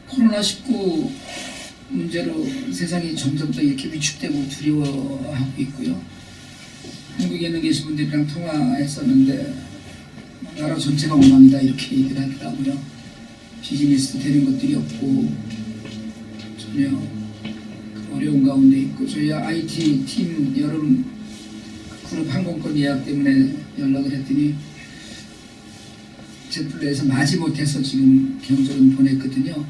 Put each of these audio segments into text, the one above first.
코로나19 문제로 세상이 점점 더 이렇게 위축되고 두려워하고 있고요. 한국에 계신 분들이랑 통화했었는데 나라 전체가 엉망이다 이렇게 얘기를 하더라고요. 비즈니스 되는 것들이 없고 전혀 어려운 가운데 있고, 저희 IT 팀 여름 그룹 항공권 예약 때문에 연락을 했더니 제플레에서 마지못해서 지금 경조를 보냈거든요.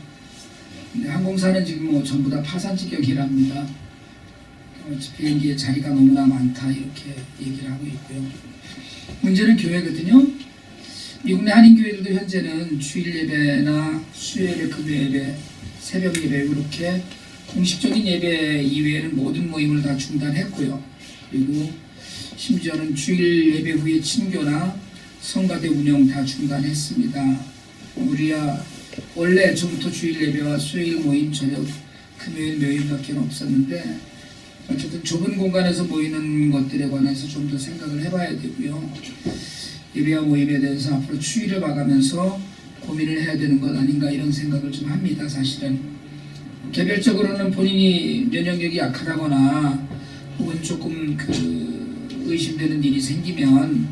근데 항공사는 지금 뭐 전부 다 파산 지경이랍니다. 비행기에 자리가 너무나 많다 이렇게 얘기를 하고 있고요. 문제는 교회거든요. 미국 내 한인교회들도 현재는 주일 예배나 수요일에 금요 예배, 새벽 예배 이렇게 공식적인 예배 이외에는 모든 모임을 다 중단했고요. 그리고 심지어는 주일 예배 후에 친교나 성가대 운영 다 중단했습니다. 우리야 원래 전부터 주일 예배와 수요일 모임, 저녁 금요일 모임밖에 없었는데 어쨌든 좁은 공간에서 모이는 것들에 관해서 좀 더 생각을 해봐야 되고요. 예배와 모임에 대해서 앞으로 추이를 봐가면서 고민을 해야 되는 것 아닌가 이런 생각을 좀 합니다. 사실은 개별적으로는 본인이 면역력이 약하다거나 혹은 조금 의심되는 일이 생기면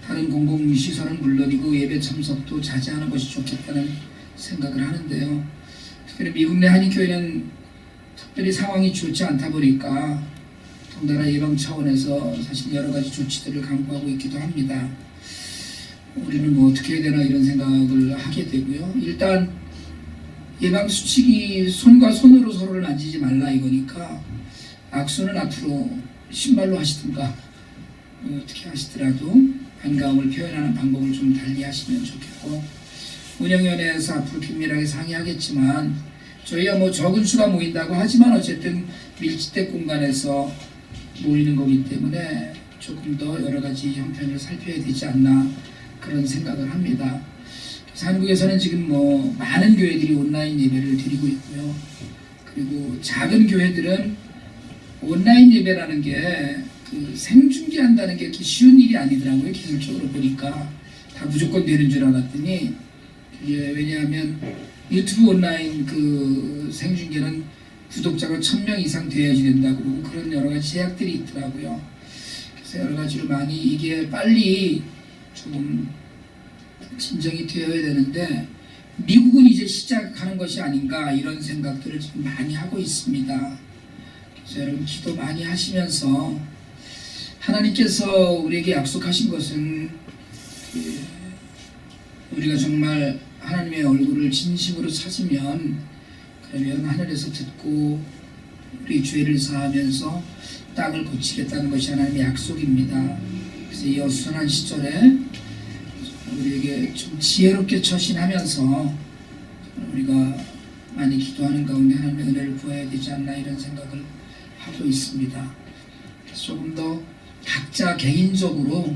다른 공공시설은 물론이고 예배 참석도 자제하는 것이 좋겠다는 생각을 하는데요. 특별히 미국 내 한인교회는 특별히 상황이 좋지 않다 보니까 동나라 예방 차원에서 사실 여러 가지 조치들을 강구하고 있기도 합니다. 우리는 뭐 어떻게 해야 되나 이런 생각을 하게 되고요. 일단 예방 수칙이 손과 손으로 서로를 만지지 말라 이거니까 악수는 앞으로 신발로 하시든가 어떻게 하시더라도 반가움을 표현하는 방법을 좀 달리 하시면 좋겠고, 운영위원회에서 앞으로 긴밀하게 상의하겠지만 저희가 뭐 적은 수가 모인다고 하지만 어쨌든 밀집된 공간에서 모이는 거기 때문에 조금 더 여러 가지 형편을 살펴야 되지 않나 그런 생각을 합니다. 그래서 한국에서는 지금 뭐 많은 교회들이 온라인 예배를 드리고 있고요. 그리고 작은 교회들은 온라인 예배라는 게 생중계한다는 게 이렇게 쉬운 일이 아니더라고요. 기술적으로 보니까 다 무조건 되는 줄 알았더니 왜냐하면 유튜브 온라인 생중계는 구독자가 1000명 이상 돼야지 된다고 그러고 그런 여러 가지 제약들이 있더라고요. 그래서 여러 가지로 많이 이게 빨리 좀 진정이 되어야 되는데 미국은 이제 시작하는 것이 아닌가 이런 생각들을 지금 많이 하고 있습니다. 그래서 여러분 기도 많이 하시면서 하나님께서 우리에게 약속하신 것은 우리가 정말 하나님의 얼굴을 진심으로 찾으면 그러면 하늘에서 듣고 우리 죄를 사하면서 땅을 고치겠다는 것이 하나님의 약속입니다. 그래서 이 어수선한 시절에 우리에게 좀 지혜롭게 처신하면서 우리가 많이 기도하는 가운데 하나님의 은혜를 구해야 되지 않나 이런 생각을 하고 있습니다. 그래서 조금 더 각자 개인적으로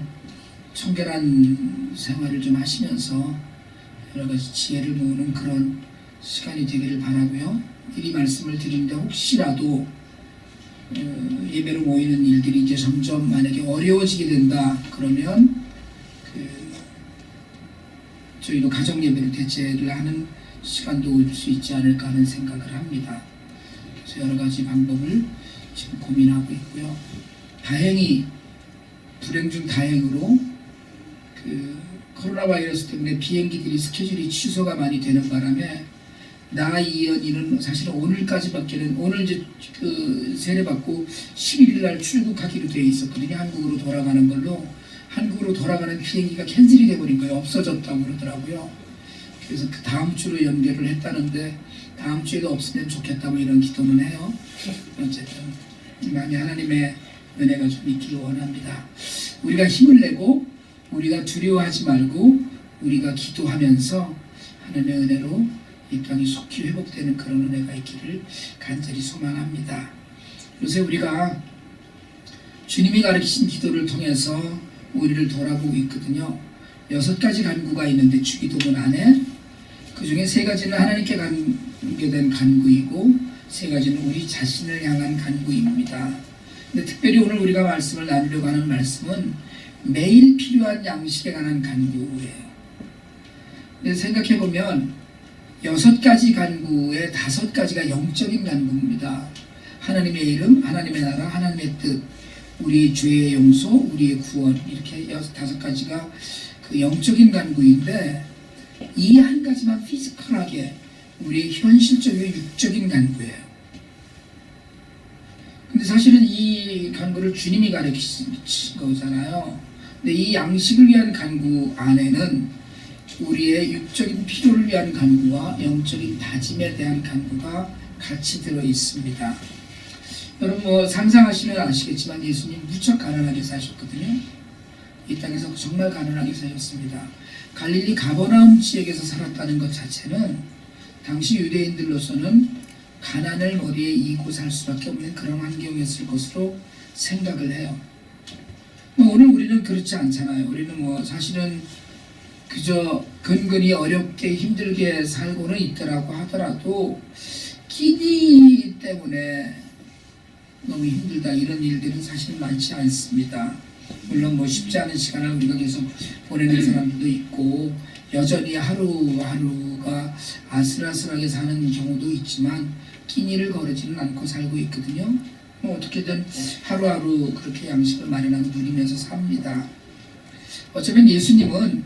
청결한 생활을 좀 하시면서 여러 가지 지혜를 모으는 그런 시간이 되기를 바라고요. 미리 말씀을 드리는데 혹시라도 예배로 모이는 일들이 이제 점점 만약에 어려워지게 된다 그러면 저희도 가정 예배를 대체를 하는 시간도 올 수 있지 않을까 하는 생각을 합니다. 그래서 여러 가지 방법을 지금 고민하고 있고요. 다행히 불행 중 다행으로 코로나 바이러스 때문에 비행기들이 스케줄이 취소가 많이 되는 바람에 나 이연이는 사실은 오늘까지밖에는 오늘 이제 세례받고 11일 날 출국하기로 되어 있었거든요. 한국으로 돌아가는 걸로. 한국으로 돌아가는 비행기가 캔슬이 돼버린 거예요. 없어졌다고 그러더라고요. 그래서 그 다음 주로 연결을 했다는데 다음 주에도 없으면 좋겠다고 이런 기도는 해요. 어쨌든 많이 하나님의 은혜가 좀 있기를 원합니다. 우리가 힘을 내고 우리가 두려워하지 말고 우리가 기도하면서 하나님의 은혜로 이 땅이 속히 회복되는 그런 은혜가 있기를 간절히 소망합니다. 요새 우리가 주님이 가르치신 기도를 통해서 우리를 돌아보고 있거든요. 6가지 간구가 있는데 주기도문 안에 그 중에 3가지는 하나님께 관계된 간구이고 3가지는 우리 자신을 향한 간구입니다. 근데 특별히 오늘 우리가 말씀을 나누려고 하는 말씀은 매일 필요한 양식에 관한 간구예요. 근데 생각해보면 6가지 간구의 5가지가 영적인 간구입니다. 하나님의 이름, 하나님의 나라, 하나님의 뜻, 우리 죄의 용서, 우리의 구원, 이렇게 5가지가 그 영적인 간구인데, 이 한 가지만 피지컬하게 우리의 현실적이고 육적인 간구예요. 근데 사실은 이 간구를 주님이 가르치신 거잖아요. 근데 이 양식을 위한 간구 안에는 우리의 육적인 필요를 위한 간구와 영적인 다짐에 대한 간구가 같이 들어 있습니다. 여러분 뭐 상상하시면 아시겠지만 예수님 무척 가난하게 사셨거든요. 이 땅에서 정말 가난하게 사셨습니다. 갈릴리 가버나움 지역에서 살았다는 것 자체는 당시 유대인들로서는 가난을 머리에 이고 살 수밖에 없는 그런 환경이었을 것으로 생각을 해요. 오늘 우리는 그렇지 않잖아요. 우리는 뭐 사실은 그저 근근히 어렵게 힘들게 살고는 있더라고 하더라도 끼니 때문에 너무 힘들다 이런 일들은 사실 많지 않습니다. 물론 뭐 쉽지 않은 시간을 우리가 계속 보내는 사람들도 있고 여전히 하루하루가 아슬아슬하게 사는 경우도 있지만 끼니를 거르지는 않고 살고 있거든요. 뭐 어떻게든 하루하루 그렇게 양식을 마련하고 누리면서 삽니다. 어쩌면 예수님은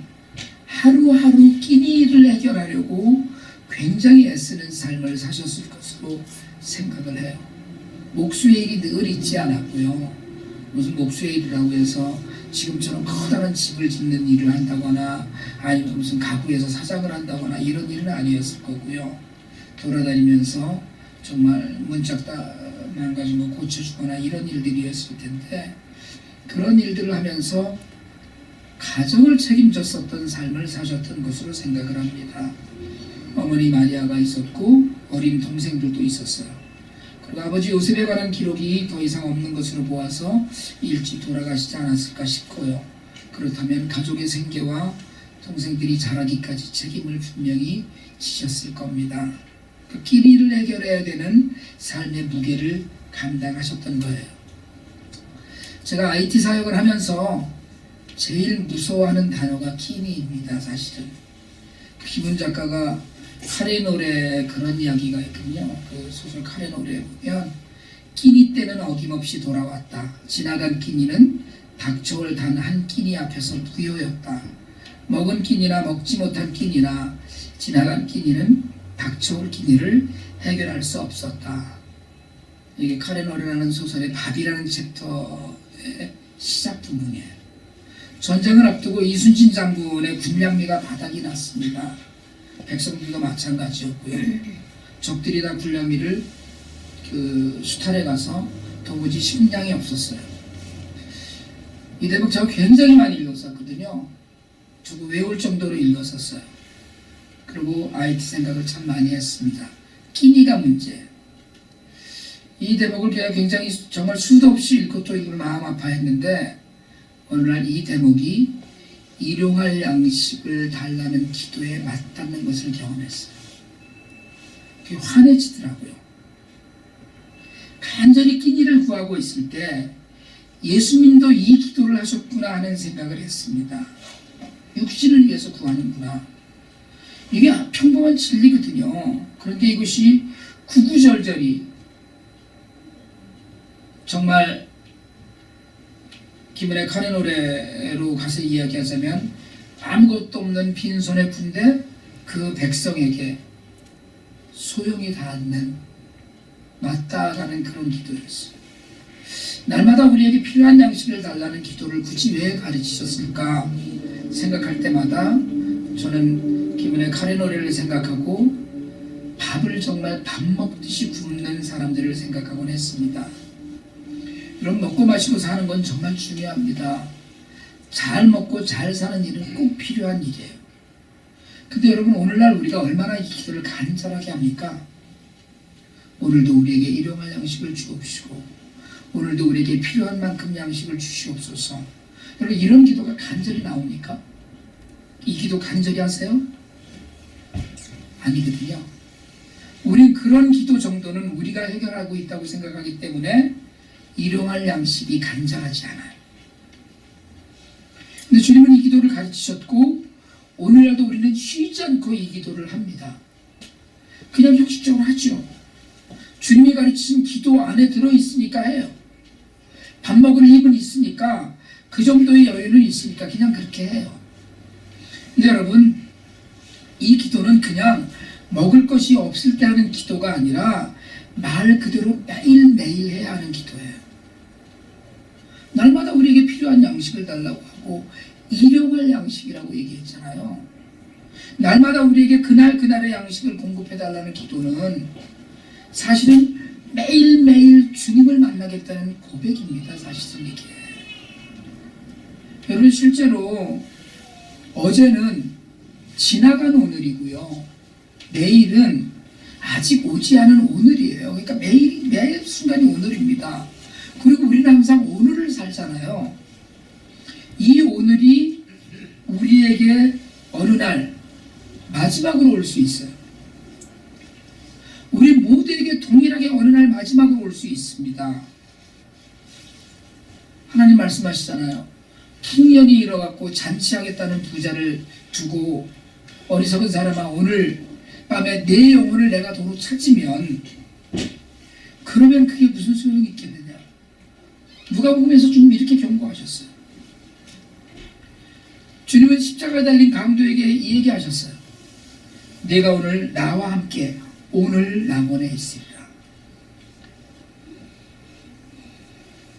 하루하루 끼니를 해결하려고 굉장히 애쓰는 삶을 사셨을 것으로 생각을 해요. 목수의 일이 늘 있지 않았고요. 무슨 목수의 일이라고 해서 지금처럼 커다란 집을 짓는 일을 한다거나 아니면 무슨 가구에서 사장을 한다거나 이런 일은 아니었을 거고요. 돌아다니면서 정말 문짝 망가진 거 고쳐주거나 이런 일들이었을 텐데 그런 일들을 하면서 가정을 책임졌었던 삶을 사셨던 것으로 생각을 합니다. 어머니 마리아가 있었고 어린 동생들도 있었어요. 그리고 아버지 요셉에 관한 기록이 더 이상 없는 것으로 보아서 일찍 돌아가시지 않았을까 싶고요. 그렇다면 가족의 생계와 동생들이 자라기까지 책임을 분명히 지셨을 겁니다. 그 끼니를 해결해야 되는 삶의 무게를 감당하셨던 거예요. 제가 IT 사역을 하면서 제일 무서워하는 단어가 끼니입니다. 사실은 김은 작가가 카레 노래 그런 이야기가 있거든요. 그 소설 카레 노래에 보면 끼니 때는 어김없이 돌아왔다. 지나간 끼니는 닥쳐올 단 한 끼니 앞에서 무효였다. 먹은 끼니나 먹지 못한 끼니나 지나간 끼니는 닥쳐올 끼니를 해결할 수 없었다. 이게 카레 노래라는 소설의 밥이라는 챕터의 시작 부분이에요. 전쟁을 앞두고 이순신 장군의 군량미가 바닥이 났습니다. 백성들도 마찬가지였고요. 적들이 다 군량미를 수탈해 가서 도무지 식량이 없었어요. 이 대목 제가 굉장히 많이 읽었었거든요. 두고 외울 정도로 읽었었어요. 그리고 IT 생각을 참 많이 했습니다. 끼니가 문제예요. 이 대목을 제가 굉장히 정말 수도 없이 읽고 또 이걸 마음 아파했는데 어느 날 이 대목이 일용할 양식을 달라는 기도에 맞닿는 것을 경험했어요. 그게 환해지더라고요. 간절히 끼니를 구하고 있을 때 예수님도 이 기도를 하셨구나 하는 생각을 했습니다. 육신을 위해서 구하는구나. 이게 평범한 진리거든요. 그런데 이것이 구구절절히 정말 김은혜 카레 노래로 가서 이야기하자면 아무것도 없는 빈손의 군대 그 백성에게 소용이 닿는 맞닿아가는 그런 기도였어요. 날마다 우리에게 필요한 양식을 달라는 기도를 굳이 왜 가르치셨을까 생각할 때마다 저는 김은혜 카레 노래를 생각하고 밥을 정말 밥 먹듯이 굶는 사람들을 생각하곤 했습니다. 여러분 먹고 마시고 사는 건 정말 중요합니다. 잘 먹고 잘 사는 일은 꼭 필요한 일이에요. 근데 여러분 오늘날 우리가 얼마나 이 기도를 간절하게 합니까? 오늘도 우리에게 일용할 양식을 주옵시고 오늘도 우리에게 필요한 만큼 양식을 주시옵소서. 여러분 이런 기도가 간절히 나옵니까? 이 기도 간절히 하세요? 아니거든요. 우린 그런 기도 정도는 우리가 해결하고 있다고 생각하기 때문에 일용할 양식이 간절하지 않아요. 근데 주님은 이 기도를 가르치셨고 오늘날도 우리는 쉬지 않고 이 기도를 합니다. 그냥 형식적으로 하죠. 주님이 가르치신 기도 안에 들어있으니까 해요. 밥 먹을 힘은 있으니까, 그 정도의 여유는 있으니까 그냥 그렇게 해요. 근데 여러분, 이 기도는 그냥 먹을 것이 없을 때 하는 기도가 아니라 말 그대로 매일매일 해야 하는 기도예요. 날마다 우리에게 필요한 양식을 달라고 하고 일용할 양식이라고 얘기했잖아요. 날마다 우리에게 그날그날의 양식을 공급해달라는 기도는 사실은 매일매일 주님을 만나겠다는 고백입니다. 사실은 이게. 여러분, 실제로 어제는 지나간 오늘이고요. 내일은 아직 오지 않은 오늘이에요. 그러니까 매일 순간이 오늘입니다. 그리고 우리는 항상 오늘을 살잖아요. 이 오늘이 우리에게 어느 날 마지막으로 올 수 있어요. 우리 모두에게 동일하게 어느 날 마지막으로 올 수 있습니다. 하나님 말씀하시잖아요. 풍년이 일어갖고 잔치하겠다는 부자를 두고 어리석은 사람아, 오늘 밤에 내 영혼을 내가 도로 찾으면, 그러면 그게 무슨 소용이 있겠느냐. 누가복음에서 주님 이렇게 경고하셨어요. 주님은 십자가에 달린 강도에게 이 얘기하셨어요. 내가 오늘 나와 함께 오늘 낙원에 있으리라.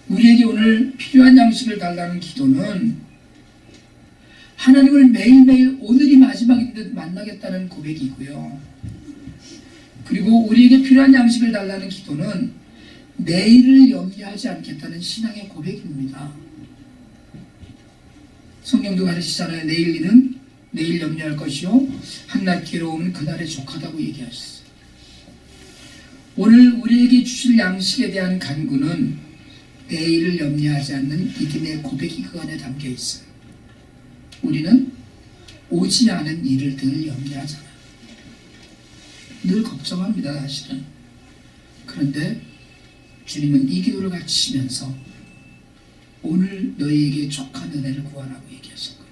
우리에게 오늘 필요한 양식을 달라는 기도는 하나님을 매일매일 오늘이 마지막인 듯 만나겠다는 고백이고요. 그리고 우리에게 필요한 양식을 달라는 기도는 내일을 염려하지 않겠다는 신앙의 고백입니다. 성경도 가르치잖아요. 내일 일은 내일 염려할 것이요 한낱 괴로움은 그날에 족하다고 얘기하셨어요. 오늘 우리에게 주실 양식에 대한 간구는 내일을 염려하지 않는 믿음의 고백이 그 안에 담겨 있어요. 우리는 오지 않은 일을 늘 염려하잖아요. 늘 걱정합니다, 사실은. 그런데 주님은 이 기도를 가르치시면서 오늘 너희에게 족한 은혜를 구하라고 얘기하신 거예요.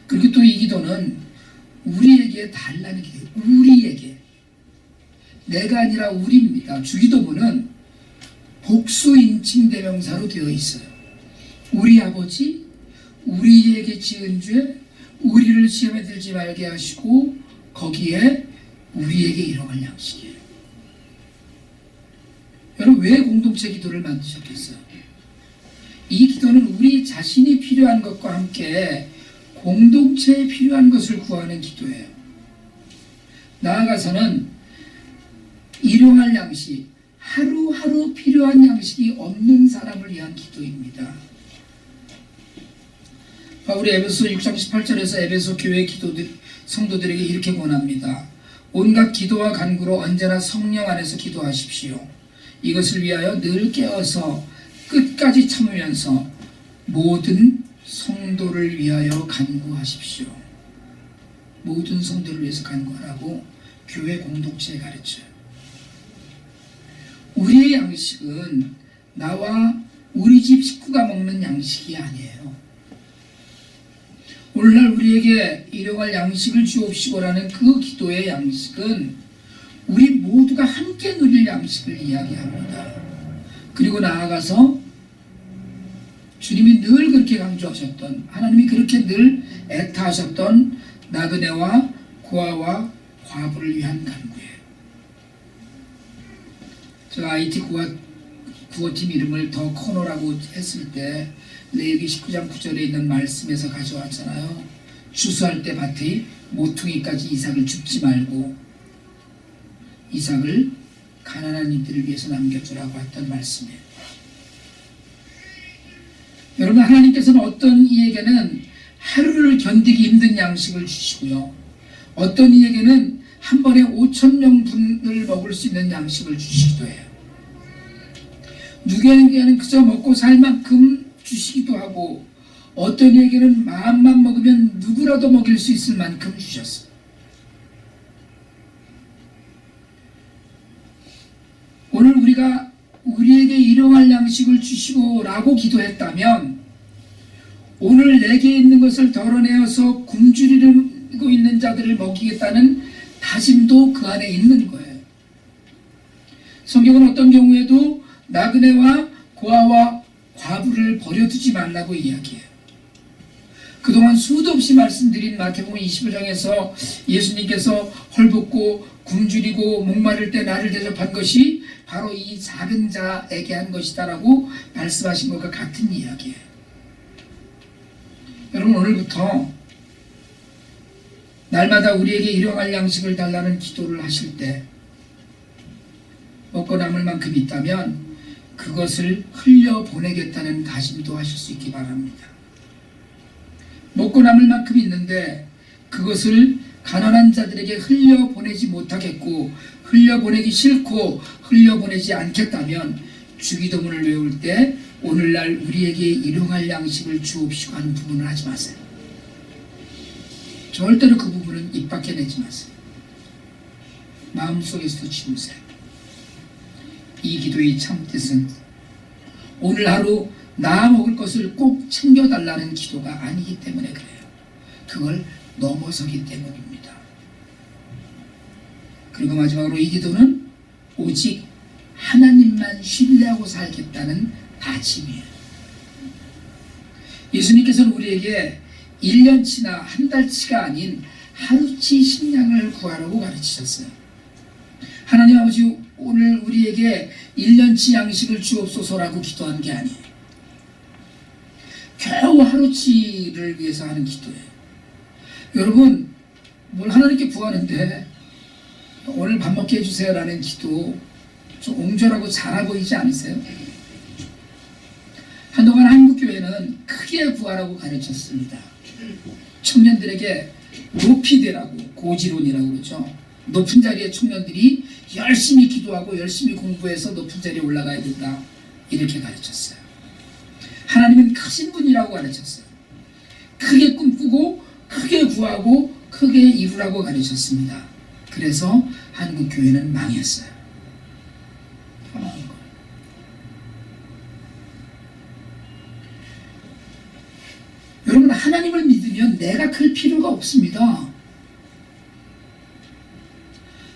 그리고 또 이 기도는 우리에게 달라는 기도예요. 우리에게. 내가 아니라 우리입니다. 주기도문은 복수 인칭 대명사로 되어 있어요. 우리 아버지, 우리에게 지은 죄, 우리를 시험에 들지 말게 하시고, 거기에 우리에게 일용할 양식이에요. 여러분, 왜 공동체 기도를 만드셨겠어요? 이 기도는 우리 자신이 필요한 것과 함께 공동체에 필요한 것을 구하는 기도예요. 나아가서는 일용할 양식, 하루하루 필요한 양식이 없는 사람을 위한 기도입니다. 바울이 에베소 6장 18절에서 에베소 교회 성도들에게 이렇게 권합니다. 온갖 기도와 간구로 언제나 성령 안에서 기도하십시오. 이것을 위하여 늘 깨어서 끝까지 참으면서 모든 성도를 위하여 간구하십시오. 모든 성도를 위해서 간구하라고 교회 공동체에 가르쳐요. 우리의 양식은 나와 우리 집 식구가 먹는 양식이 아니에요. 오늘날 우리에게 일용할 양식을 주옵시고라는 그 기도의 양식은 우리 모두가 함께 누릴 양식을 이야기합니다. 그리고 나아가서 주님이 늘 그렇게 강조하셨던, 하나님이 그렇게 늘 애타하셨던 나그네와 고아와 과부를 위한 간구예요. 제가 IT 구호팀 이름을 더 커노라고 했을 때 레위기 19장 9절에 있는 말씀에서 가져왔잖아요. 추수할 때 밭의 모퉁이까지 이삭을 줍지 말고 이삭을 가난한 이들을 위해서 남겨주라고 했던 말씀이에요. 여러분, 하나님께서는 어떤 이에게는 하루를 견디기 힘든 양식을 주시고요, 어떤 이에게는 한 번에 5,000명분을 먹을 수 있는 양식을 주시기도 해요. 누구에게는 그저 먹고 살 만큼 주시기도 하고, 어떤 이에게는 마음만 먹으면 누구라도 먹일 수 있을 만큼 주셨어요. 오늘 우리가 우리에게 일용할 양식을 주시고 라고 기도했다면, 오늘 내게 있는 것을 덜어내어서 굶주리고 있는 자들을 먹이겠다는 다짐도 그 안에 있는 거예요. 성경은 어떤 경우에도 나그네와 고아와 과부를 버려두지 말라고 이야기해요. 그동안 수도 없이 말씀드린 마태복음 25장에서 예수님께서 헐벗고 굶주리고 목마를 때 나를 대접한 것이 바로 이 작은 자에게 한 것이다라고 말씀하신 것과 같은 이야기예요. 여러분, 오늘부터 날마다 우리에게 일용할 양식을 달라는 기도를 하실 때 먹고 남을 만큼 있다면 그것을 흘려보내겠다는 다짐도 하실 수 있기 바랍니다. 먹고 남을 만큼 있는데 그것을 가난한 자들에게 흘려보내지 못하겠고 흘려보내기 싫고 흘려보내지 않겠다면 주기도문을 외울 때 오늘날 우리에게 일용할 양식을 주옵시고 하는 부분을 하지 마세요. 절대로 그 부분은 입 밖에 내지 마세요. 마음속에서도 지우세요. 이 기도의 참뜻은 오늘 하루 나 먹을 것을 꼭 챙겨달라는 기도가 아니기 때문에 그래요. 그걸 넘어서기 때문입니다. 그리고 마지막으로 이 기도는 오직 하나님만 신뢰하고 살겠다는 다짐이에요. 예수님께서는 우리에게 1년치나 한 달치가 아닌 하루치 식량을 구하라고 가르치셨어요. 하나님 아버지, 오늘 우리에게 1년치 양식을 주옵소서라고 기도한 게 아니에요. 겨우 하루치를 위해서 하는 기도예요. 여러분, 뭘 하나님께 구하는데 오늘 밥 먹게 해주세요 라는 기도 좀 옹졸하고 작아 보이지 않으세요? 한동안 한국교회는 크게 구하라고 가르쳤습니다. 청년들에게 높이 되라고, 고지론이라고 그러죠. 높은 자리에 청년들이 열심히 기도하고 열심히 공부해서 높은 자리에 올라가야 된다, 이렇게 가르쳤어요. 하나님은 크신 분이라고 가르쳤어요. 크게 꿈꾸고 크게 구하고 크게 이루라고 가르쳤습니다. 그래서 한국교회는 망했어요. 여러분, 하나님을 믿으면 내가 클 필요가 없습니다.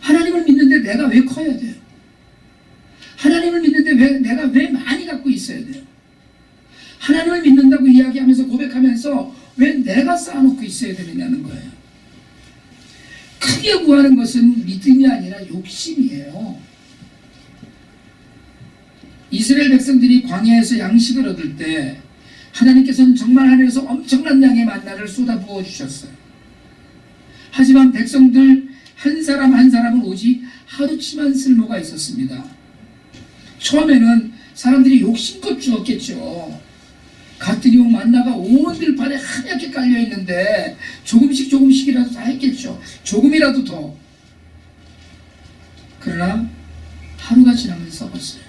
하나님을 믿는데 내가 왜 커야 돼요? 하나님을 믿는데 내가 왜 많이 갖고 있어야 돼요? 하나님을 믿는다고 이야기하면서 고백하면서 왜 내가 쌓아놓고 있어야 되느냐는 거예요. 크게 구하는 것은 믿음이 아니라 욕심이에요. 이스라엘 백성들이 광야에서 양식을 얻을 때 하나님께서는 정말 하늘에서 엄청난 양의 만나를 쏟아부어 주셨어요. 하지만 백성들 한 사람 한 사람은 오직 하루치만 쓸모가 있었습니다. 처음에는 사람들이 욕심껏 주었겠죠. 갔더니 만나가 온 들판에 하얗게 깔려있는데 조금씩이라도 다 했겠죠. 조금이라도 더. 그러나 하루가 지나면 썩었어요.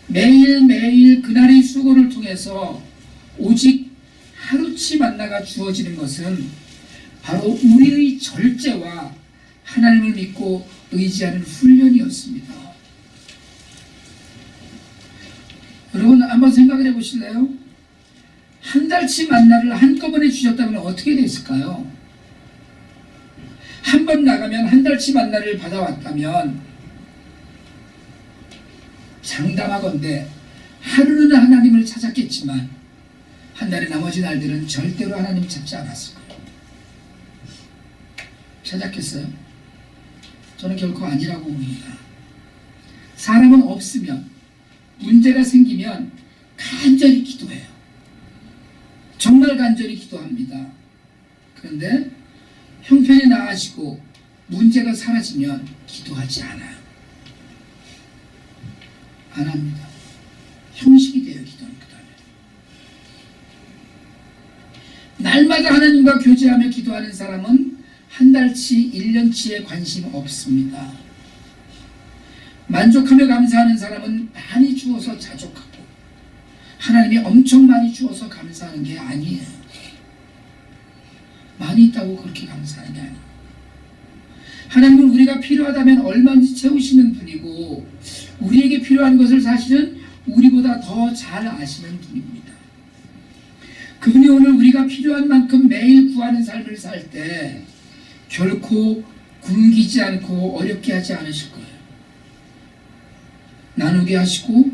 매일매일 그날의 수고를 통해서 오직 하루치 만나가 주어지는 것은 바로 우리의 절제와 하나님을 믿고 의지하는 훈련이었습니다. 여러분, 한번 생각을 해보실래요? 한 달치 만나를 한꺼번에 주셨다면 어떻게 됐을까요? 한 번 나가면 한 달치 만나를 받아왔다면 장담하건대 하루는 하나님을 찾았겠지만 한 달의 나머지 날들은 절대로 하나님 찾지 않았을 거예요. 찾았겠어요? 저는 결코 아니라고 봅니다. 사람은 없으면, 문제가 생기면 간절히 기도해요. 정말 간절히 기도합니다. 그런데 형편이 나아지고 문제가 사라지면 기도하지 않아요. 안 합니다. 형식이 돼요, 기도는. 그 다음에 날마다 하나님과 교제하며 기도하는 사람은 한 달치, 1년치에 관심 없습니다. 만족하며 감사하는 사람은 많이 주어서 자족하고 하나님이 엄청 많이 주어서 감사하는 게 아니에요. 많이 있다고 그렇게 감사하는 게 아니에요. 하나님은 우리가 필요하다면 얼마든지 채우시는 분이고 우리에게 필요한 것을 사실은 우리보다 더 잘 아시는 분입니다. 그분이 오늘 우리가 필요한 만큼 매일 구하는 삶을 살 때 결코 굶기지 않고 어렵게 하지 않으실 거예요. 나누게 하시고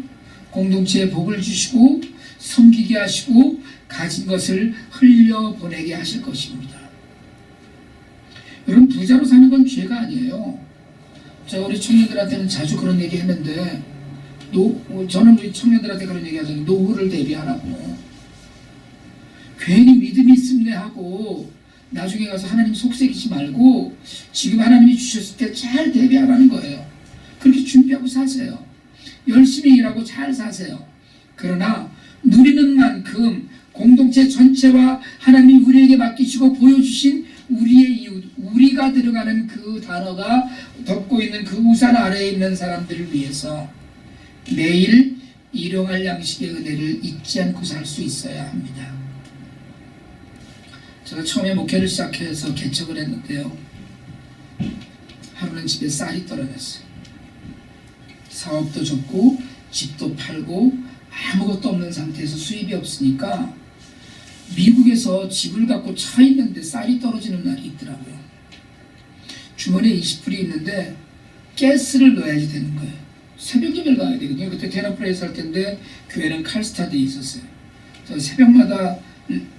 공동체에 복을 주시고 섬기게 하시고 가진 것을 흘려보내게 하실 것입니다. 여러분, 부자로 사는 건 죄가 아니에요. 제가 우리 청년들한테는 자주 그런 얘기 했는데 저는 우리 청년들한테 그런 얘기 하잖아요. 노후를 대비하라고. 괜히 믿음이 있음네 하고 나중에 가서 하나님 속색이지 말고 지금 하나님이 주셨을 때 잘 대비하라는 거예요. 그렇게 준비하고 사세요. 열심히 일하고 잘 사세요. 그러나 누리는 만큼 공동체 전체와 하나님이 우리에게 맡기시고 보여주신 우리의 이웃, 우리가 들어가는 그 단어가 덮고 있는 그 우산 아래에 있는 사람들을 위해서 매일 일용할 양식의 은혜를 잊지 않고 살 수 있어야 합니다. 제가 처음에 목회를 시작해서 개척을 했는데요. 하루는 집에 쌀이 떨어졌어요. 사업도 접고 집도 팔고 아무것도 없는 상태에서 수입이 없으니까 미국에서 집을 갖고 차 있는데 쌀이 떨어지는 날이 있더라고요. 주머니에 20불이 있는데 가스를 넣어야지 되는 거예요. 새벽 예배를 가야 되거든요. 그때 테너프레이스 할 때인데 교회는 칼스타드에 있었어요. 그래서 새벽마다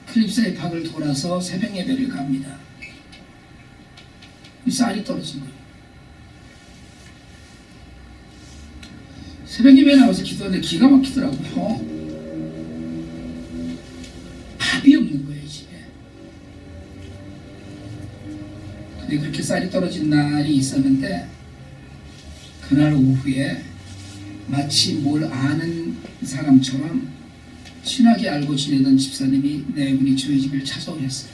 클립사의 팍을 돌아서 새벽 예배를 갑니다. 쌀이 떨어진 거예요. 새벽 예배에 나와서 기도하는데 기가 막히더라고요. 밥이 없는 거예요, 집에. 근데 그렇게 쌀이 떨어진 날이 있었는데 그날 오후에 마치 뭘 아는 사람처럼 친하게 알고 지내던 집사님이 네 분이 저희 집을 찾아오셨어요.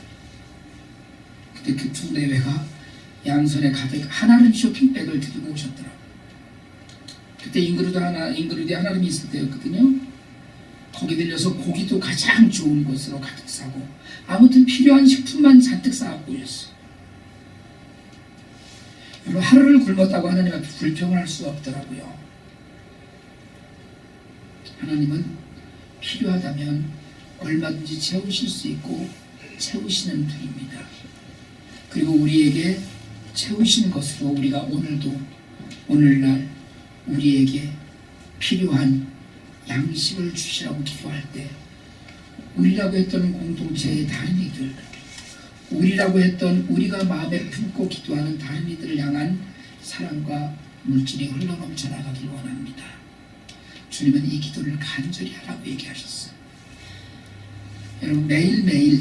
그때 그 두 내외가 양손에 가득 한아름 쇼핑백을 들고 오셨더라고요. 그때 인그루디 하나름이 있을 때였거든요. 거기 들려서 고기도 가장 좋은 곳으로 가득 사고 아무튼 필요한 식품만 잔뜩 싸갖고 오셨어요. 여러분, 하루를 굶었다고 하나님 앞에 불평을 할 수 없더라고요. 하나님은 필요하다면 얼마든지 채우실 수 있고 채우시는 분입니다. 그리고 우리에게 채우시는 것으로 우리가 오늘도 오늘날 우리에게 필요한 양식을 주시라고 기도할 때 우리라고 했던 공동체의 다른 이들, 우리라고 했던 우리가 마음에 품고 기도하는 다른 이들을 향한 사랑과 물질이 흘러넘쳐 나가길 원합니다. 주님은 이 기도를 간절히 하라고 얘기하셨어요. 여러분, 매일매일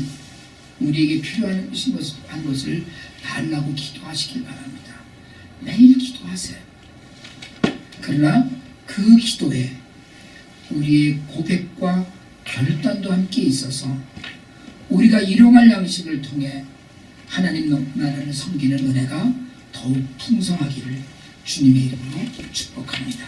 우리에게 필요한 것을 달라고 기도하시길 바랍니다. 매일 기도하세요. 그러나 그 기도에 우리의 고백과 결단도 함께 있어서 우리가 일용할 양식을 통해 하나님 나라를 섬기는 은혜가 더욱 풍성하기를 주님의 이름으로 축복합니다.